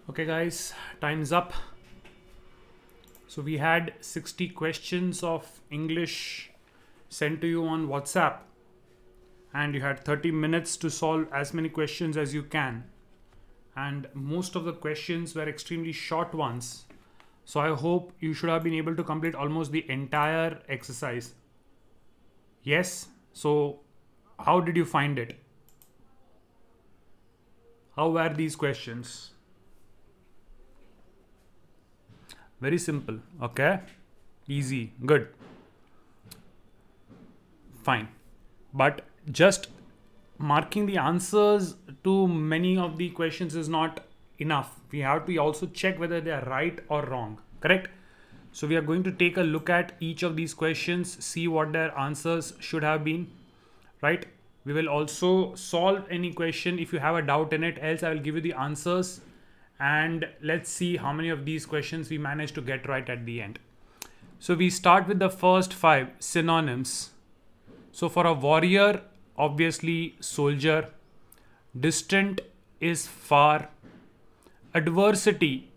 Okay guys, time's up. So we had 60 questions of English sent to you on WhatsApp, and you had 30 minutes to solve as many questions as you can. And most of the questions were extremely short ones. So I hope you should have been able to complete almost the entire exercise. Yes? So how did you find it? How were these questions? Very simple. Okay. Easy. Good. Fine. But just marking the answers to many of the questions is not enough. We have to also check whether they are right or wrong. Correct? So we are going to take a look at each of these questions, see what their answers should have been. Right? We will also solve any question if you have a doubt in it. Else I will give you the answers. And let's see how many of these questions we manage to get right at the end. So we start with the first 5 synonyms. So for a warrior, obviously soldier. Distant is far. Adversity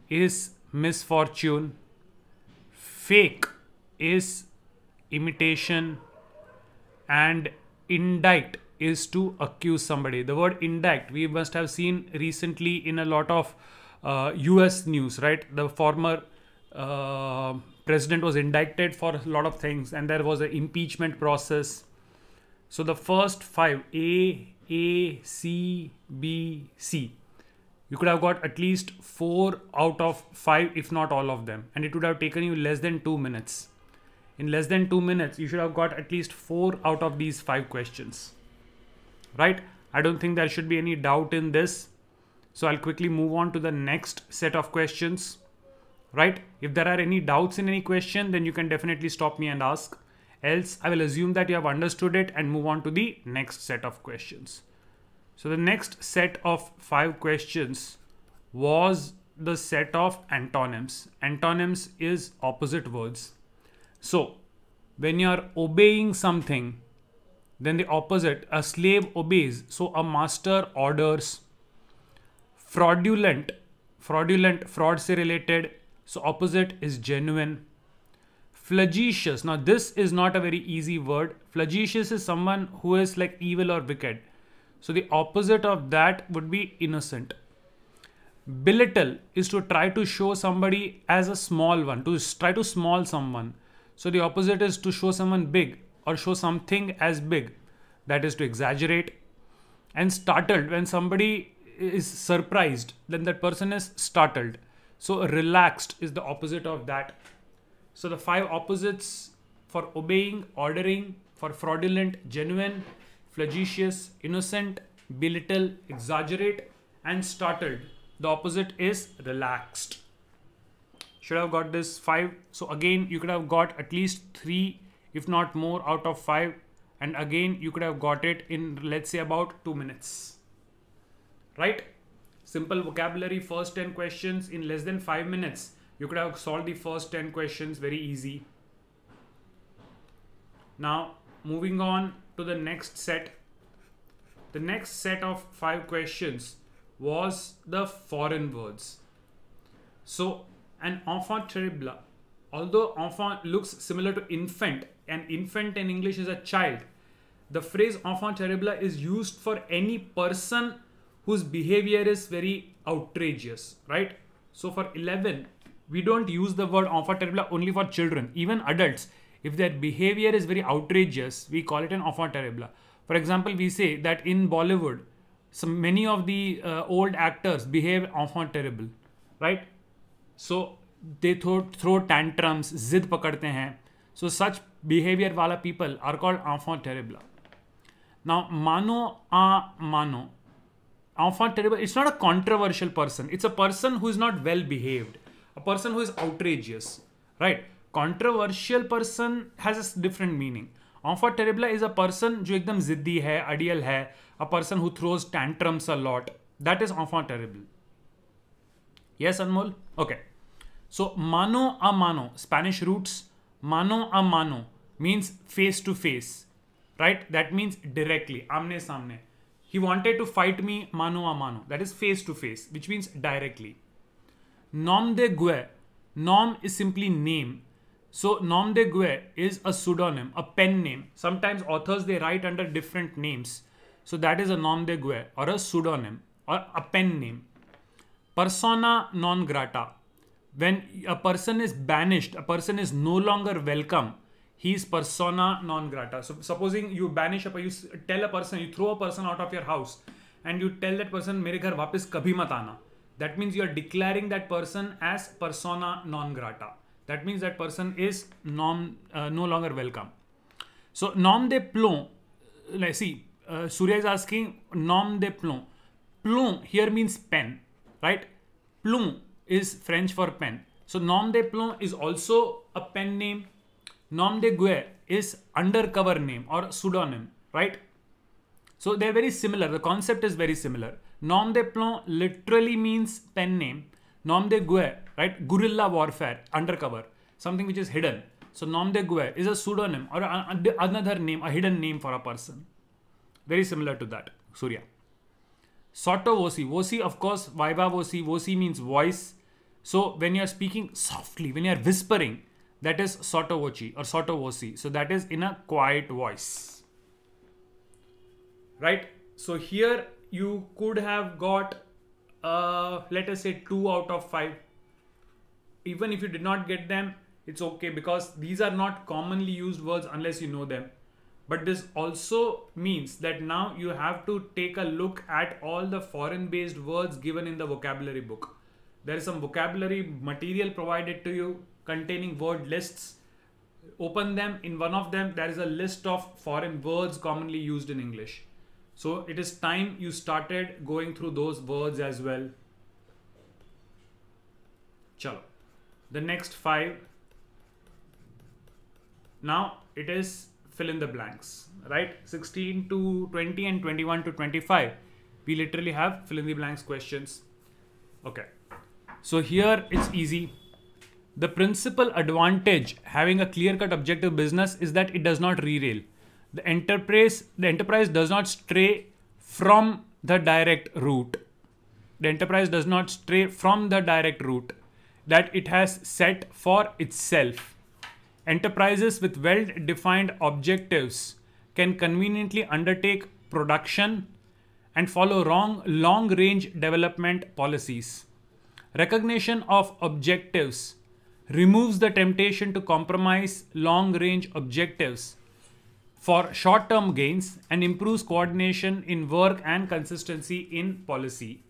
is misfortune. Fake is imitation. And indict is to accuse somebody. The word indict we must have seen recently in a lot of US news, right? The former president was indicted for a lot of things, and there was an impeachment process. So the first 5, A, C, B, C, you could have got at least 4 out of 5, if not all of them, and it would have taken you less than 2 minutes. In less than 2 minutes, you should have got at least 4 out of these 5 questions. Right? I don't think there should be any doubt in this. So I'll quickly move on to the next set of questions. Right? If there are any doubts in any question, then you can definitely stop me and ask. Else, I will assume that you have understood it and move on to the next set of questions. So the next set of 5 questions was the set of antonyms. Antonyms is opposite words. So when you are obeying something, then the opposite, a slave obeys. So a master orders. Fraudulent, fraud se related. So opposite is genuine. Flagitious. Now this is not a very easy word. Flagitious is someone who is like evil or wicked. So the opposite of that would be innocent. Belittle is to try to show somebody as a small one, to try to small someone. So the opposite is to show someone big or show something as big. That is to exaggerate. And startled, when somebody is surprised, then that person is startled. So relaxed is the opposite of that. So the 5 opposites for obeying, ordering, for fraudulent, genuine, flagitious, innocent, belittle, exaggerate, and startled. The opposite is relaxed. Should have got this 5. So again, you could have got at least 3, if not more, out of 5. And again, you could have got it in, let's say, about 2 minutes. Right? Simple vocabulary, first 10 questions in less than 5 minutes. You could have solved the first 10 questions very easy. Now, moving on to the next set. The next set of 5 questions was the foreign words. So, an enfant terrible, although enfant looks similar to infant, an infant in English is a child. The phrase enfant terrible is used for any person whose behavior is very outrageous, right? So for 11, we don't use the word enfant terrible only for children. Even adults, if their behavior is very outrageous, we call it an enfant terrible. For example, we say that in Bollywood, many of the old actors behave enfant terrible, right? So they throw tantrums, zid pakadte hain. So such behavior wala people are called enfant terrible. Now, mano a mano. Enfant terrible, it's not a controversial person. It's a person who is not well behaved. A person who is outrageous, right? Controversial person has a different meaning. Enfant terrible is a person जो एकदम जिद्दी है, अड़ियल है. A person who throws tantrums a lot. That is enfant terrible. Yes, Anmol? Okay. So, mano a mano, Spanish roots. Mano a mano means face to face, right? That means directly, amne samne. He wanted to fight me mano a mano. That is face to face, which means directly. Nom de guerre. Nom is simply name. So nom de guerre is a pseudonym, a pen name. Sometimes authors, they write under different names. So that is a nom de guerre or a pseudonym or a pen name. Persona non grata. When a person is banished, a person is no longer welcome, he is persona non grata. So supposing you banish you tell a person, you throw a person out of your house and you tell that person, mere ghar wapis kabhi mat aana. That means you are declaring that person as persona non grata. That means that person is no longer welcome. So nom de plomb, let's see, Surya is asking nom de plomb. Plomb here means pen, right? Plomb is French for pen. So nom de plomb is also a pen name. Nom de guerre is undercover name or pseudonym, right? So they're very similar. The concept is very similar. Nom de plomb literally means pen name. Nom de guerre, right? Guerrilla warfare, undercover, something which is hidden. So nom de guerre is a pseudonym or another name, a hidden name for a person. Very similar to that, Surya. Sotto voce. Voce, of course, viva voce. Voce means voice. So when you are speaking softly, when you are whispering, that is sotto voce or sotto voce. So that is in a quiet voice. Right? So here you could have got, let us say 2 out of 5. Even if you did not get them, it's okay because these are not commonly used words unless you know them. But this also means that now you have to take a look at all the foreign based words given in the vocabulary book. There is some vocabulary material provided to you containing word lists. Open them. In one of them, there is a list of foreign words commonly used in English. So it is time you started going through those words as well. Chalo. The next 5. Now it is fill in the blanks, right? 16 to 20 and 21 to 25. We literally have fill in the blanks questions. Okay. So here it's easy. The principal advantage having a clear-cut objective business is that it does not derail. The enterprise does not stray from the direct route. The enterprise does not stray from the direct route that it has set for itself. Enterprises with well-defined objectives can conveniently undertake production and follow long-range development policies. Recognition of objectives removes the temptation to compromise long-range objectives for short-term gains and improves coordination in work and consistency in policy.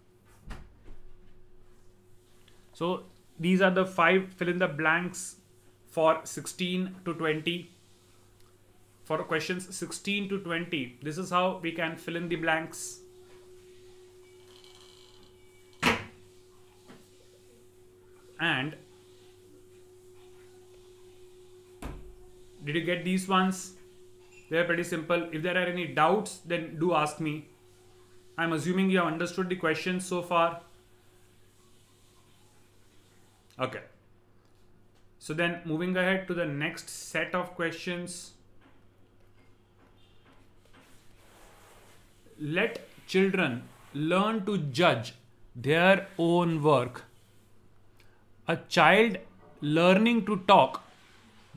So these are the 5 fill in the blanks for 16 to 20. For questions 16 to 20, this is how we can fill in the blanks. And did you get these ones? They're pretty simple. If there are any doubts, then do ask me. I'm assuming you have understood the questions so far. Okay. So then moving ahead to the next set of questions. Let children learn to judge their own work. A child learning to talk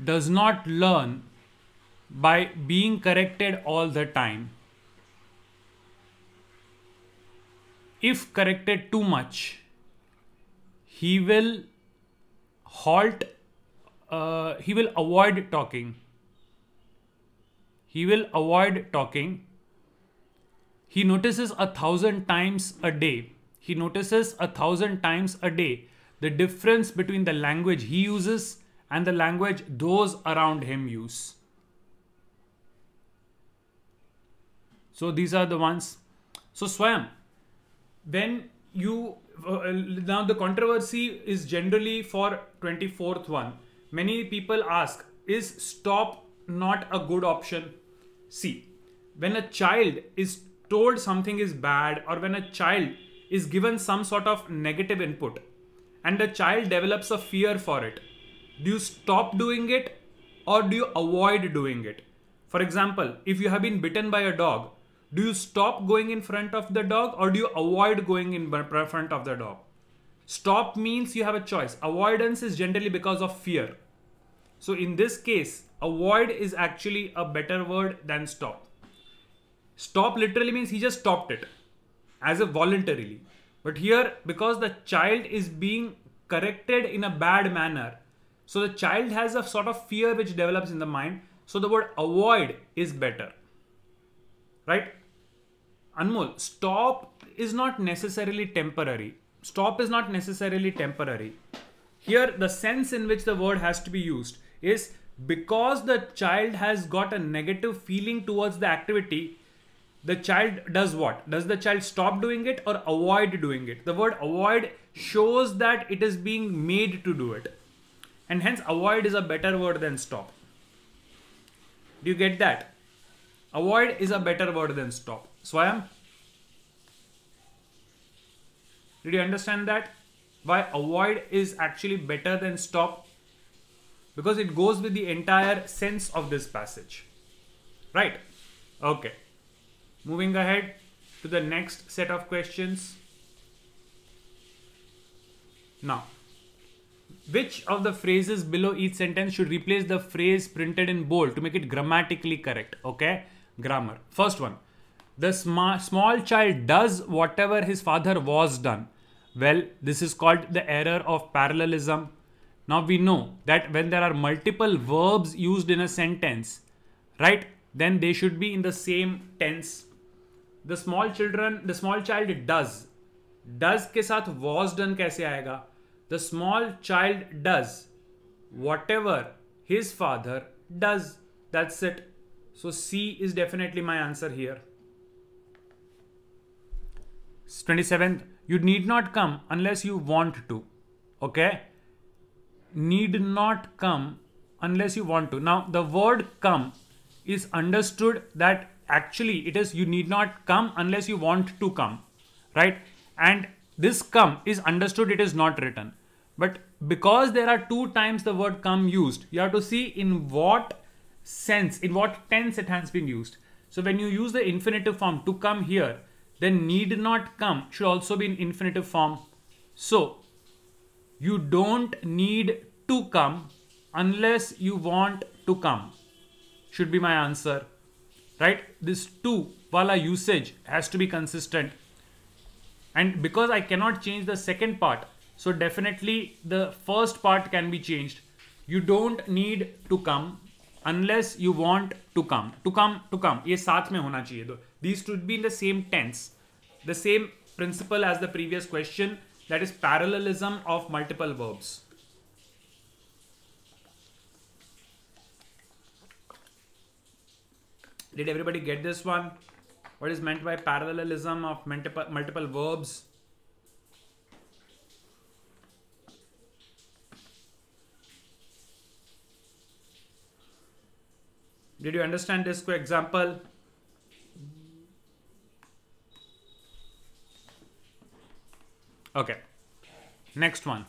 does not learn by being corrected all the time. If corrected too much, he will halt, he will avoid talking. He will avoid talking. He notices 1,000 times a day. He notices 1,000 times a day the difference between the language he uses and the language those around him use. So these are the ones. So Swayam, when you, now the controversy is generally for 24th one. Many people ask, is stop not a good option? See, when a child is told something is bad, or when a child is given some sort of negative input and the child develops a fear for it, do you stop doing it or do you avoid doing it? For example, if you have been bitten by a dog, Do you stop going in front of the dog or do you avoid going in front of the dog? Stop means you have a choice. Avoidance is generally because of fear. So in this case, avoid is actually a better word than stop. Stop literally means he just stopped it as a voluntarily. But here, because the child is being corrected in a bad manner, so the child has a sort of fear which develops in the mind. So the word avoid is better. Right? Anmol, stop is not necessarily temporary. Stop is not necessarily temporary. Here, the sense in which the word has to be used is because the child has got a negative feeling towards the activity, the child does what? Does the child stop doing it or avoid doing it? The word avoid shows that it is being made to do it. And hence, avoid is a better word than stop. Do you get that? Avoid is a better word than stop. Swayam? Did you understand that? Why avoid is actually better than stop? Because it goes with the entire sense of this passage. Right? Okay. Moving ahead to the next set of questions. Now, which of the phrases below each sentence should replace the phrase printed in bold to make it grammatically correct? Okay, grammar. First one. The small child does whatever his father was done. Well, this is called the error of parallelism. Now we know that when there are multiple verbs used in a sentence, right, then they should be in the same tense. The small child does. Does के साथ was done कैसे आएगा? The small child does whatever his father does. That's it. So C is definitely my answer here. 27th. You need not come unless you want to. Okay? Need not come unless you want to. Now, the word come is understood that actually it is you need not come unless you want to come. Right? And this come is understood, it is not written. But because there are two times the word come used, you have to see in what sense, in what tense it has been used. So when you use the infinitive form to come here, then need not come should also be in infinitive form. So you don't need to come unless you want to come should be my answer. Right? This to wala usage has to be consistent. And because I cannot change the second part, so definitely the first part can be changed. You don't need to come unless you want to come. To come. ये साथ में होना चाहिए. These should be in the same tense. The same principle as the previous question, that is parallelism of multiple verbs. Did everybody get this one? What is meant by parallelism of multiple verbs? Did you understand this example? Okay. Next one.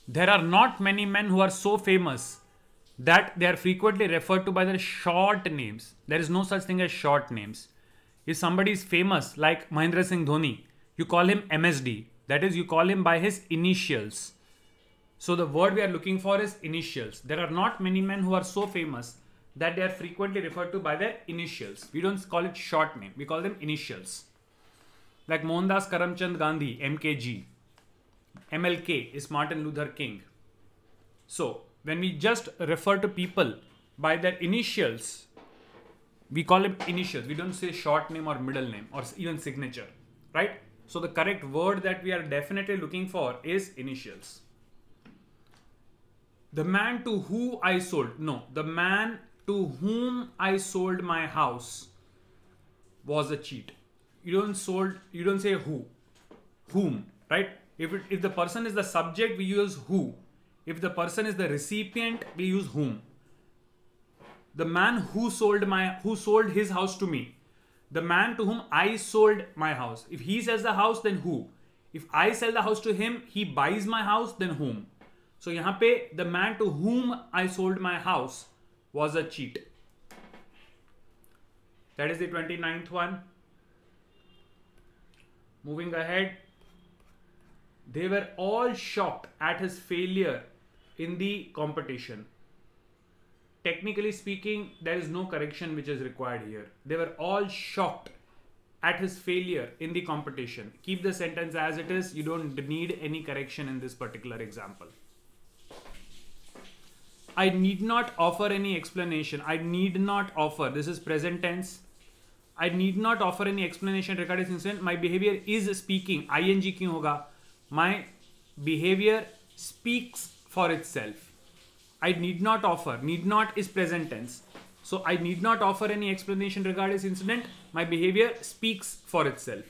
There are not many men who are so famous that they are frequently referred to by their short names. There is no such thing as short names. If somebody is famous like Mahendra Singh Dhoni, you call him MSD. That is, you call him by his initials. So the word we are looking for is initials. There are not many men who are so famous that they are frequently referred to by their initials. We don't call it short name. We call them initials. Like Mohandas Karamchand Gandhi, MKG. MLK is Martin Luther King. So when we just refer to people by their initials, we call them initials. We don't say short name or middle name or even signature, right? So the correct word that we are definitely looking for is initials. The man to who I sold. No, the man to whom I sold my house was a cheat. You don't say who. Whom, right? If the person is the subject, we use who. If the person is the recipient, we use whom. The man who sold his house to me. The man to whom I sold my house. If he sells the house, then who? If I sell the house to him, he buys my house, then whom? So यहाँ पे the man to whom I sold my house was a cheat. That is the 29th one. Moving ahead, they were all shocked at his failure in the competition. Technically speaking, there is no correction which is required here. They were all shocked at his failure in the competition. Keep the sentence as it is. You don't need any correction in this particular example. I need not offer any explanation. I need not offer. This is present tense. I need not offer any explanation regarding this incident. My behavior is speaking. ING क्यों होगा? My behavior speaks for itself. I need not offer. Need not is present tense. So I need not offer any explanation regarding this incident. My behavior speaks for itself.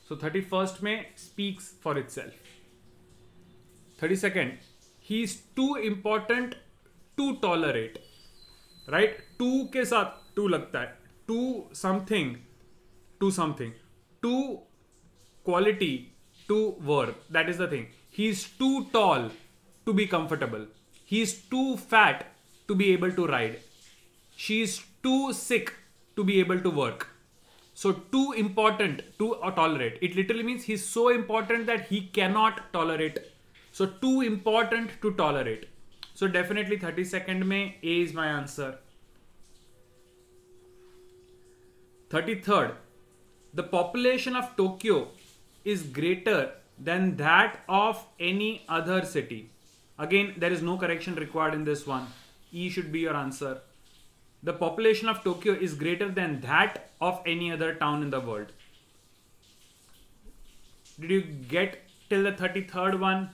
So 31st में speaks for itself. 32nd, he is too important to tolerate. Right? To के साथ to लगता है. To something. To something. To quality. To verb. That is the thing. He is too tall to be comfortable. He is too fat to be able to ride. She is too sick to be able to work. So too important to tolerate. It literally means he's so important that he cannot tolerate. So too important to tolerate. So definitely 32nd में A is my answer. 33rd, the population of Tokyo is greater than that of any other city. Again, there is no correction required in this one. E should be your answer. The population of Tokyo is greater than that of any other town in the world. Did you get till the 33rd one?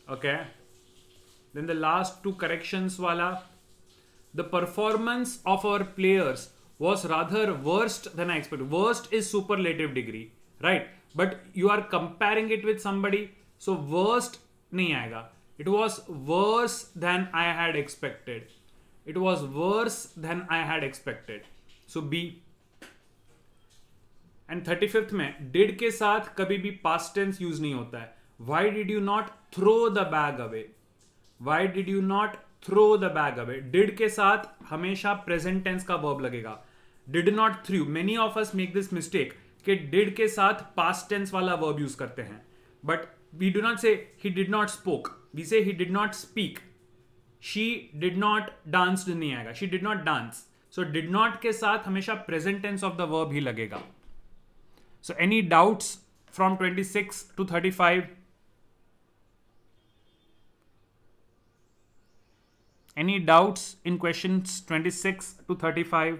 Okay. Then the last two corrections wala. The performance of our players was rather worst than I expected. Worst is superlative degree, right? But you are comparing it with somebody, so worst nahi aayega. It was worse than I had expected. It was worse than I had expected. So B. And 35th में did के साथ कभी भी past tense use नहीं होता है. Why did you not throw the bag away? Why did you not throw the bag away? Did के साथ हमेशा present tense का verb लगेगा. Did not threw. Many of us make this mistake कि did के साथ past tense वाला verb use करते हैं. But we do not say he did not spoke. We say he did not speak. She did not dance नहीं आएगा. She did not dance. So did not के साथ हमेशा present tense of the verb ही लगेगा. So any doubts from 26 to 35? Any doubts in questions 26 to 35?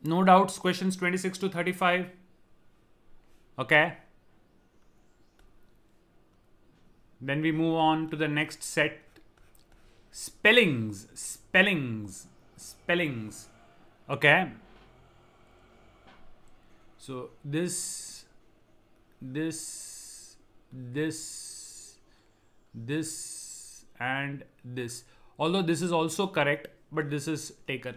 No doubts, questions 26 to 35. Okay. Then we move on to the next set. Spellings. Okay. So this, and this. Although this is also correct, but this is taken.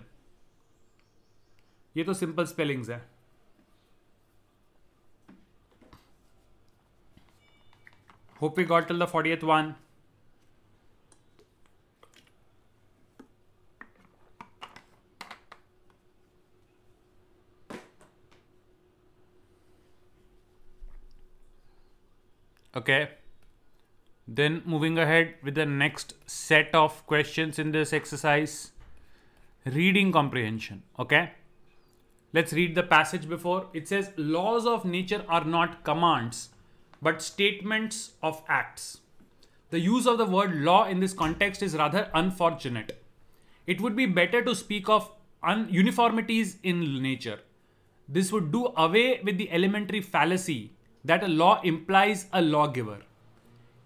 ये तो simple spellings है. Hope we got till the 40th one. Okay. Then moving ahead with the next set of questions in this exercise. Reading comprehension. Okay. Let's read the passage before. It says, laws of nature are not commands, but statements of acts. The use of the word law in this context is rather unfortunate. It would be better to speak of uniformities in nature. This would do away with the elementary fallacy that a law implies a lawgiver.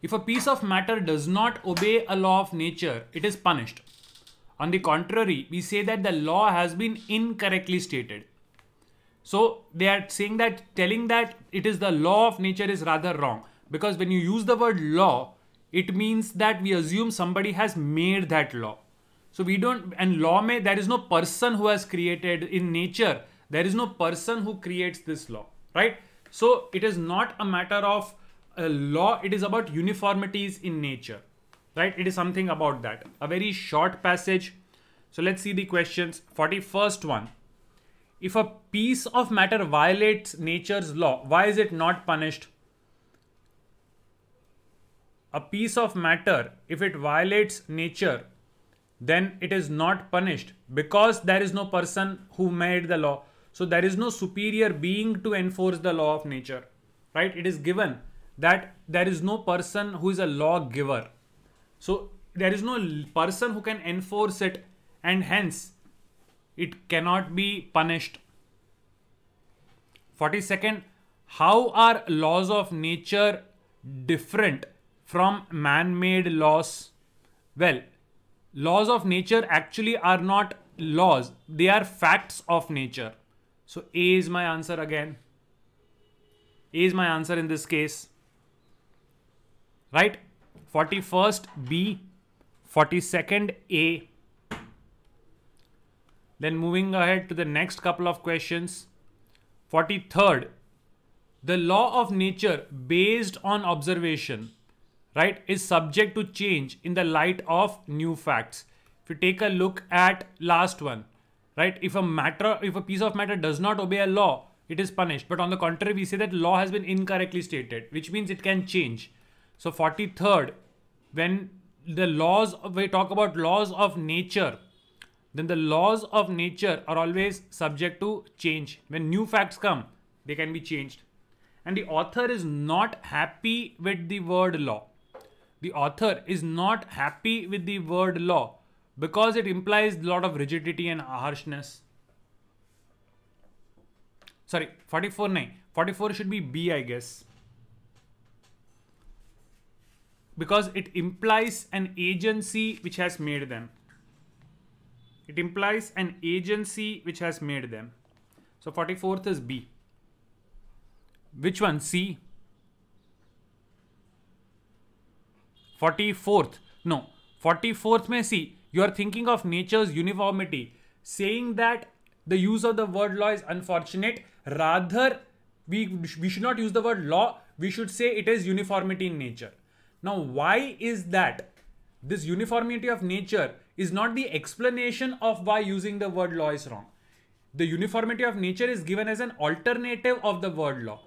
If a piece of matter does not obey a law of nature, it is punished. On the contrary, we say that the law has been incorrectly stated. So they are saying that, telling that it is the law of nature is rather wrong. Because when you use the word law, it means that we assume somebody has made that law. So we don't, and law mein, there is no person who has created in nature. There is no person who creates this law, right? So it is not a matter of a law, it is about uniformities in nature, right? It is something about that. A very short passage. So let's see the questions. 41st one. If a piece of matter violates nature's law, why is it not punished? A piece of matter, if it violates nature, then it is not punished because there is no person who made the law. So there is no superior being to enforce the law of nature, right? It is given that there is no person who is a lawgiver. So there is no person who can enforce it, and hence it cannot be punished. 42nd, how are laws of nature different from man-made laws? Well, laws of nature actually are not laws, they are facts of nature. So A is my answer again. A is my answer in this case. Right? 41st B, 42nd A. Then moving ahead to the next couple of questions. 43rd, the law of nature based on observation, right, is subject to change in the light of new facts. If you take a look at last one, right, if a piece of matter does not obey a law, it is punished. But on the contrary, we say that law has been incorrectly stated, which means it can change. So 43rd, when we talk about laws of nature, then the laws of nature are always subject to change. When new facts come, they can be changed. And the author is not happy with the word law. The author is not happy with the word law because it implies a lot of rigidity and harshness. Sorry, 44 nahin. 44 should be B, I guess. Because it implies an agency which has made them. It implies an agency which has made them. So 44th is B. Which one? C. 44th. No. 44th may see. You are thinking of nature's uniformity. Saying that the use of the word law is unfortunate. Rather, we should not use the word law. We should say it is uniformity in nature. Now, why is that? This uniformity of nature is not the explanation of why using the word law is wrong. The uniformity of nature is given as an alternative of the word law.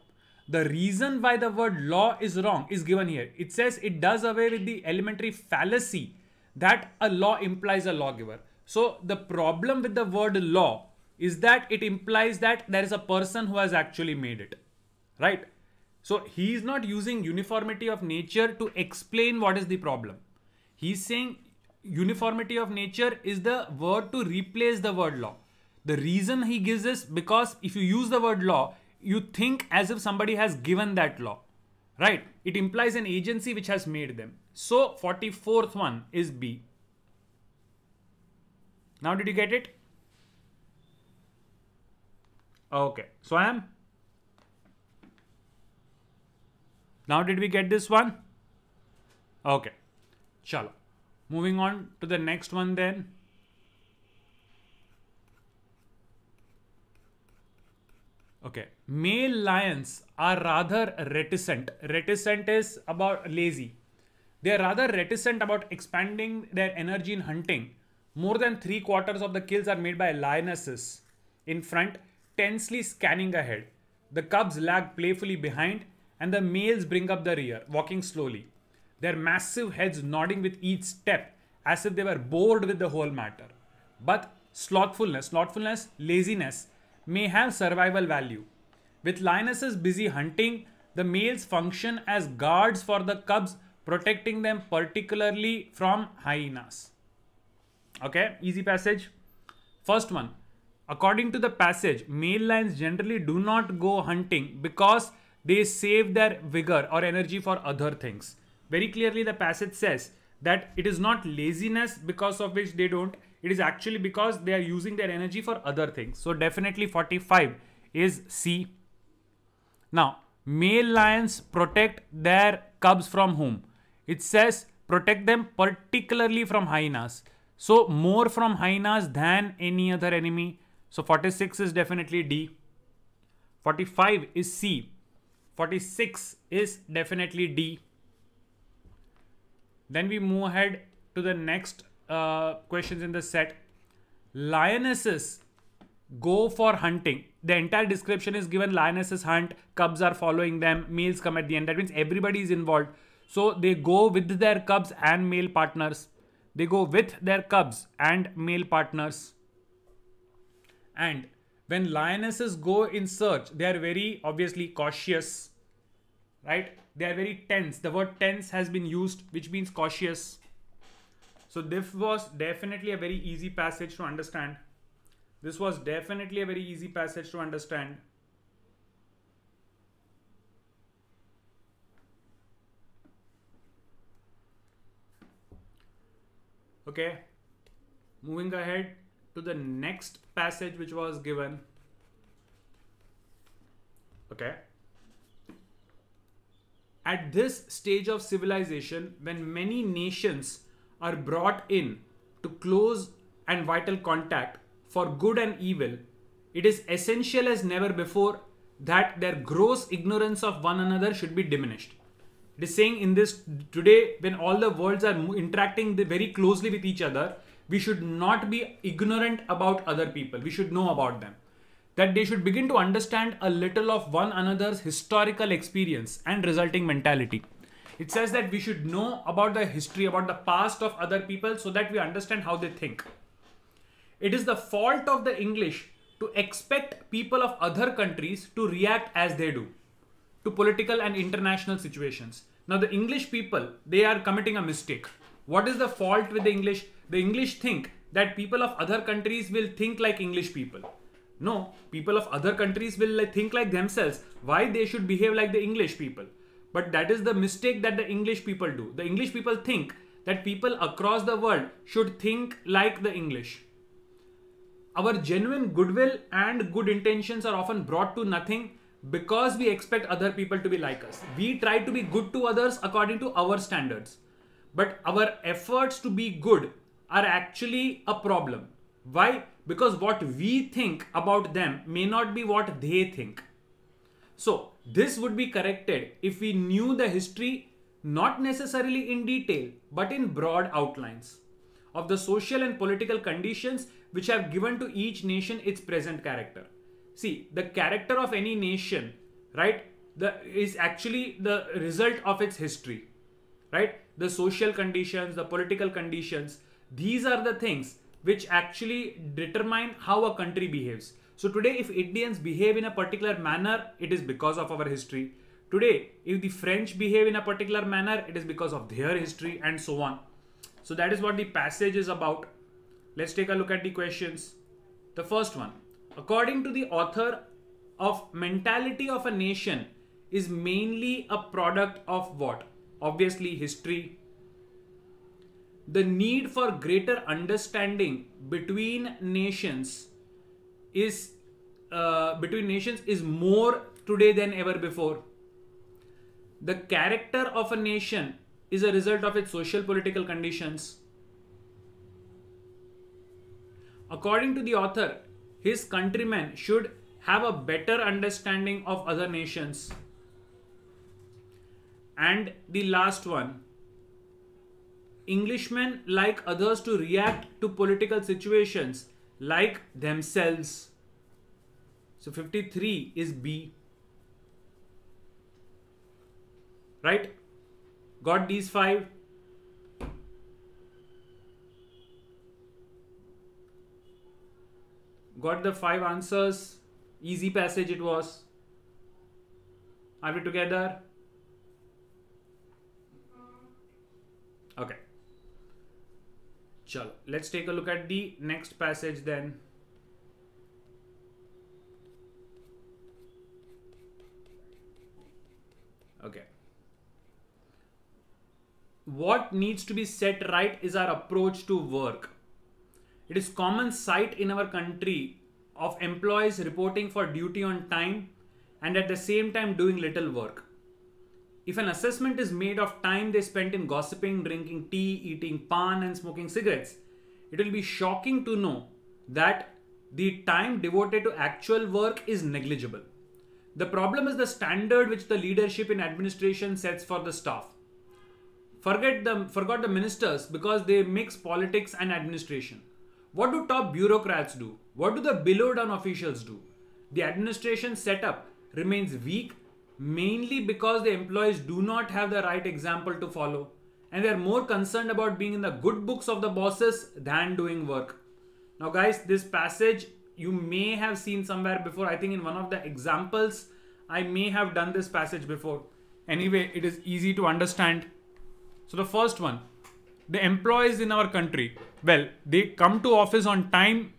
The reason why the word law is wrong is given here. It says it does away with the elementary fallacy that a law implies a lawgiver. So the problem with the word law is that it implies that there is a person who has actually made it, right? So he is not using uniformity of nature to explain what is the problem. He's saying uniformity of nature is the word to replace the word law. The reason he gives is because if you use the word law, you think as if somebody has given that law, right? It implies an agency which has made them. So 44th one is B. Now did you get it? Okay, so I am. Now did we get this one? Okay, chalo. Moving on to the next one then. Okay, male lions are rather reticent. Reticent is about lazy. They are rather reticent about expanding their energy in hunting. More than 3/4 of the kills are made by lionesses in front, tensely scanning ahead. The cubs lag playfully behind and the males bring up the rear, walking slowly. Their massive heads nodding with each step as if they were bored with the whole matter. But slothfulness, laziness may have survival value. With lionesses busy hunting, the males function as guards for the cubs, protecting them particularly from hyenas. Okay, easy passage. First one. According to the passage, male lions generally do not go hunting because they save their vigor or energy for other things. Very clearly the passage says that it is not laziness because of which they don't. It is actually because they are using their energy for other things. So definitely 45 is C. Now, male lions protect their cubs from whom? It says protect them particularly from hyenas. So more from hyenas than any other enemy. So 46 is definitely D. 45 is C. 46 is definitely D. Then we move ahead to the next questions in the set. Lionesses go for hunting. The entire description is given. Lionesses hunt, cubs are following them, males come at the end. That means everybody is involved. So they go with their cubs and male partners. They go with their cubs and male partners. And when lionesses go in search, they are very obviously cautious, right? They are very tense. The word tense has been used, which means cautious. So this was definitely a very easy passage to understand. This was definitely a very easy passage to understand. Okay. Moving ahead to the next passage which was given. Okay. At this stage of civilization, when many nations are brought in to close and vital contact for good and evil, it is essential as never before that their gross ignorance of one another should be diminished. It is saying in this today, when all the worlds are interacting very closely with each other, we should not be ignorant about other people. We should know about them. That they should begin to understand a little of one another's historical experience and resulting mentality. It says that we should know about the history, about the past of other people so that we understand how they think. It is the fault of the English to expect people of other countries to react as they do to political and international situations. Now the English people, they are committing a mistake. What is the fault with the English? The English think that people of other countries will think like English people. No, people of other countries will think like themselves. Why they should behave like the English people? But that is the mistake that the English people do. The English people think that people across the world should think like the English. Our genuine goodwill and good intentions are often brought to nothing because we expect other people to be like us. We try to be good to others according to our standards. But our efforts to be good are actually a problem. Why? Because what we think about them may not be what they think. So this would be corrected if we knew the history, not necessarily in detail, but in broad outlines of the social and political conditions which have given to each nation its present character. See, the character of any nation, right, is actually the result of its history, right? The social conditions, the political conditions, these are the things which actually determine how a country behaves. So today, if Indians behave in a particular manner, it is because of our history. Today, if the French behave in a particular manner, it is because of their history and so on. So that is what the passage is about. Let's take a look at the questions. The first one, according to the author of Mentality of a Nation is mainly a product of what? Obviously history. The need for greater understanding between nations is more today than ever before. The character of a nation is a result of its social political conditions. According to the author, his countrymen should have a better understanding of other nations. And the last one, Englishmen like others to react to political situations like themselves. So 53 is B. Right? Got these 5? Got the 5 answers? Easy passage it was. Are we together? Okay. Chalo. Let's take a look at the next passage then. Okay. What needs to be set right is our approach to work. It is common sight in our country of employees reporting for duty on time and at the same time doing little work. If an assessment is made of time they spent in gossiping, drinking tea, eating pan and smoking cigarettes, it will be shocking to know that the time devoted to actual work is negligible. The problem is the standard which the leadership in administration sets for the staff. Forgot the ministers because they mix politics and administration. What do top bureaucrats do? What do the below down officials do? The administration setup remains weak mainly because the employees do not have the right example to follow, and they are more concerned about being in the good books of the bosses than doing work. Now guys, this passage you may have seen somewhere before. I think in one of the examples I may have done this passage before. Anyway, it is easy to understand. So the first one, the employees in our country, well, they come to office on time,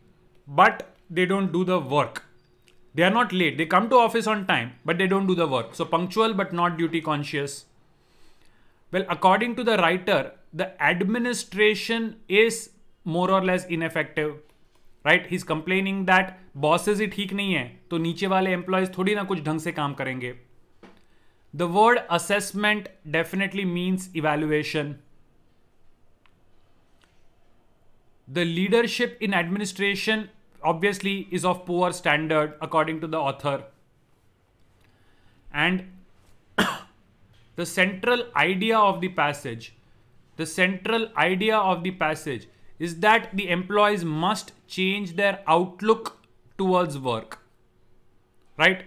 but they don't do the work. They are not late. They come to office on time, but they don't do the work. So punctual, but not duty conscious. Well, according to the writer, the administration is more or less ineffective. Right? He's complaining that bosses ही ठीक नहीं है, तो नीचे वाले employees थोड़ी ना कुछ ढंग से काम करेंगे. The word assessment definitely means evaluation. The leadership in administration obviously is of poor standard according to the author. And the central idea of the passage is that the employees must change their outlook towards work. Right?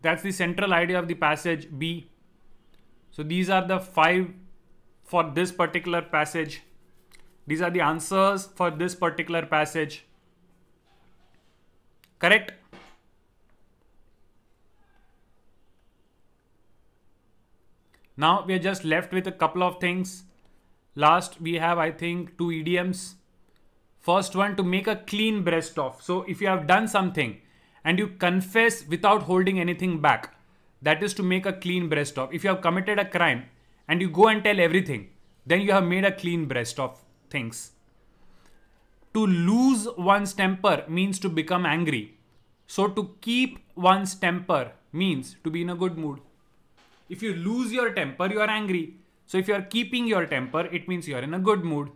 That's the central idea of the passage B. So these are the 5 for this particular passage. These are the answers for this particular passage. Correct? Now we are just left with a couple of things. Last we have, I think, 2 idioms. First one, to make a clean breast of. So if you have done something and you confess without holding anything back, that is to make a clean breast of. If you have committed a crime and you go and tell everything, then you have made a clean breast of things. To lose one's temper means to become angry. So to keep one's temper means to be in a good mood. If you lose your temper, you are angry. So if you are keeping your temper, it means you are in a good mood.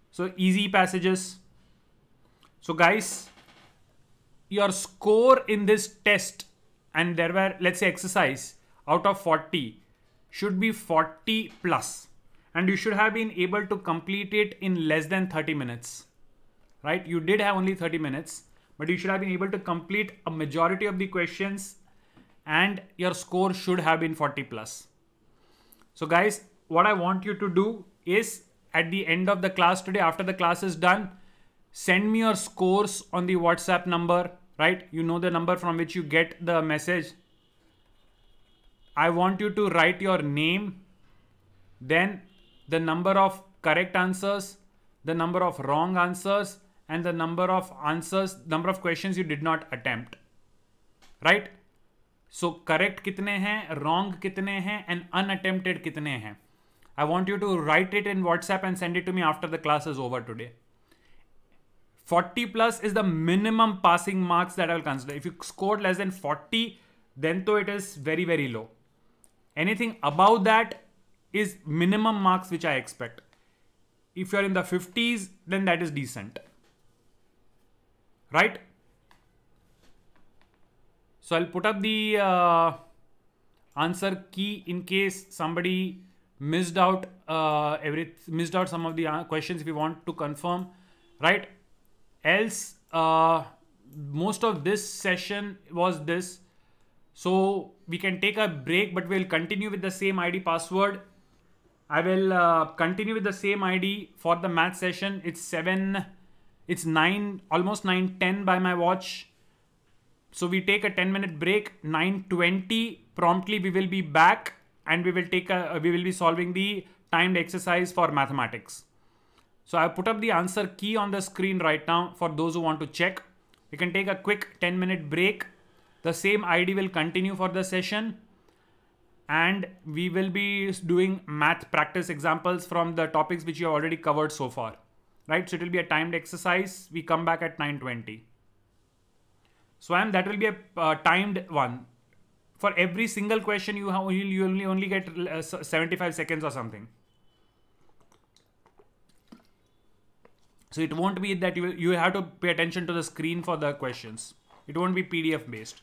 So easy passages. So guys, your score in this test, and there were, let's say, exercise out of 40 should be 40 plus, and you should have been able to complete it in less than 30 minutes, right? You did have only 30 minutes, but you should have been able to complete a majority of the questions and your score should have been 40 plus. So guys, what I want you to do is at the end of the class today, after the class is done, send me your scores on the WhatsApp number, right? You know the number from which you get the message. I want you to write your name, then the number of correct answers, the number of wrong answers, and the number of answers, number of questions you did not attempt, right? So correct kitne hain, wrong kitne hain, and unattempted kitne hain. I want you to write it in WhatsApp and send it to me after the class is over today. 40 plus is the minimum passing marks that I will consider. If you scored less than 40, then though it is very, very low. Anything above that is minimum marks which I expect. If you're in the 50s, then that is decent. Right? So I'll put up the answer key in case somebody missed out some of the questions if you want to confirm, right? Else, most of this session was this. So we can take a break, but we'll continue with the same ID password. I will continue with the same ID for the math session. It's 9, almost 9:10 by my watch. So we take a 10-minute break. 9:20 promptly we will be back, and we will be solving the timed exercise for mathematics. So I put up the answer key on the screen right now for those who want to check. We can take a quick 10-minute break. The same ID will continue for the session, and we will be doing math practice examples from the topics which you have already covered so far, right? So it will be a timed exercise. We come back at 9:20. So that will be a timed one. For every single question you only get 75 seconds or something. So it won't be that you have to pay attention to the screen for the questions. It won't be PDF based.